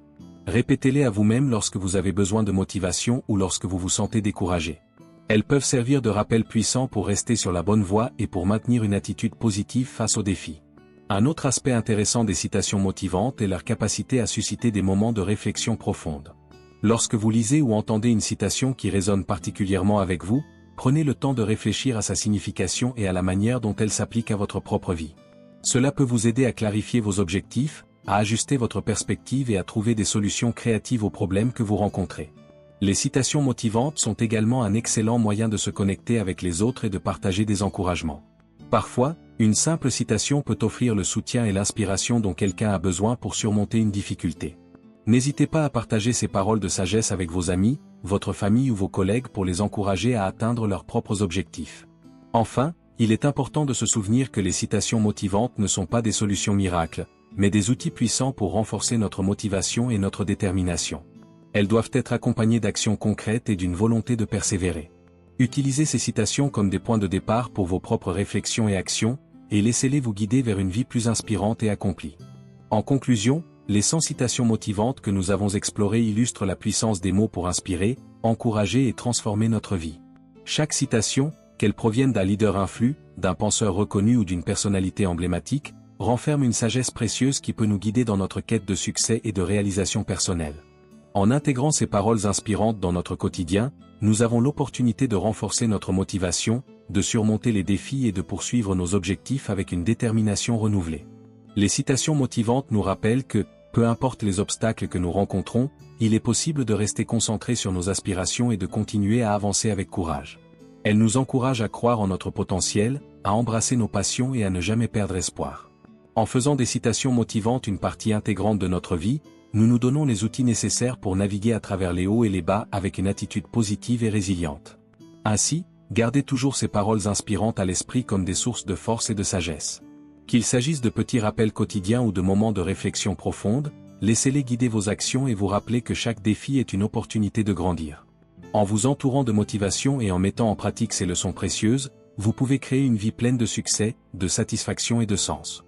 Répétez-les à vous-même lorsque vous avez besoin de motivation ou lorsque vous vous sentez découragé. Elles peuvent servir de rappel puissant pour rester sur la bonne voie et pour maintenir une attitude positive face aux défis. Un autre aspect intéressant des citations motivantes est leur capacité à susciter des moments de réflexion profonde. Lorsque vous lisez ou entendez une citation qui résonne particulièrement avec vous, prenez le temps de réfléchir à sa signification et à la manière dont elle s'applique à votre propre vie. Cela peut vous aider à clarifier vos objectifs, à ajuster votre perspective et à trouver des solutions créatives aux problèmes que vous rencontrez. Les citations motivantes sont également un excellent moyen de se connecter avec les autres et de partager des encouragements. Parfois, une simple citation peut offrir le soutien et l'inspiration dont quelqu'un a besoin pour surmonter une difficulté. N'hésitez pas à partager ces paroles de sagesse avec vos amis, votre famille ou vos collègues pour les encourager à atteindre leurs propres objectifs. Enfin, il est important de se souvenir que les citations motivantes ne sont pas des solutions miracles, mais des outils puissants pour renforcer notre motivation et notre détermination. Elles doivent être accompagnées d'actions concrètes et d'une volonté de persévérer. Utilisez ces citations comme des points de départ pour vos propres réflexions et actions, et laissez-les vous guider vers une vie plus inspirante et accomplie. En conclusion, les 100 citations motivantes que nous avons explorées illustrent la puissance des mots pour inspirer, encourager et transformer notre vie. Chaque citation, qu'elle provienne d'un leader influent, d'un penseur reconnu ou d'une personnalité emblématique, renferme une sagesse précieuse qui peut nous guider dans notre quête de succès et de réalisation personnelle. En intégrant ces paroles inspirantes dans notre quotidien, nous avons l'opportunité de renforcer notre motivation, de surmonter les défis et de poursuivre nos objectifs avec une détermination renouvelée. Les citations motivantes nous rappellent que, Peu importe les obstacles que nous rencontrons, il est possible de rester concentré sur nos aspirations et de continuer à avancer avec courage. Elle nous encourage à croire en notre potentiel, à embrasser nos passions et à ne jamais perdre espoir. En faisant des citations motivantes une partie intégrante de notre vie, nous nous donnons les outils nécessaires pour naviguer à travers les hauts et les bas avec une attitude positive et résiliente. Ainsi, gardez toujours ces paroles inspirantes à l'esprit comme des sources de force et de sagesse. Qu'il s'agisse de petits rappels quotidiens ou de moments de réflexion profonde, laissez-les guider vos actions et vous rappeler que chaque défi est une opportunité de grandir. En vous entourant de motivation et en mettant en pratique ces leçons précieuses, vous pouvez créer une vie pleine de succès, de satisfaction et de sens.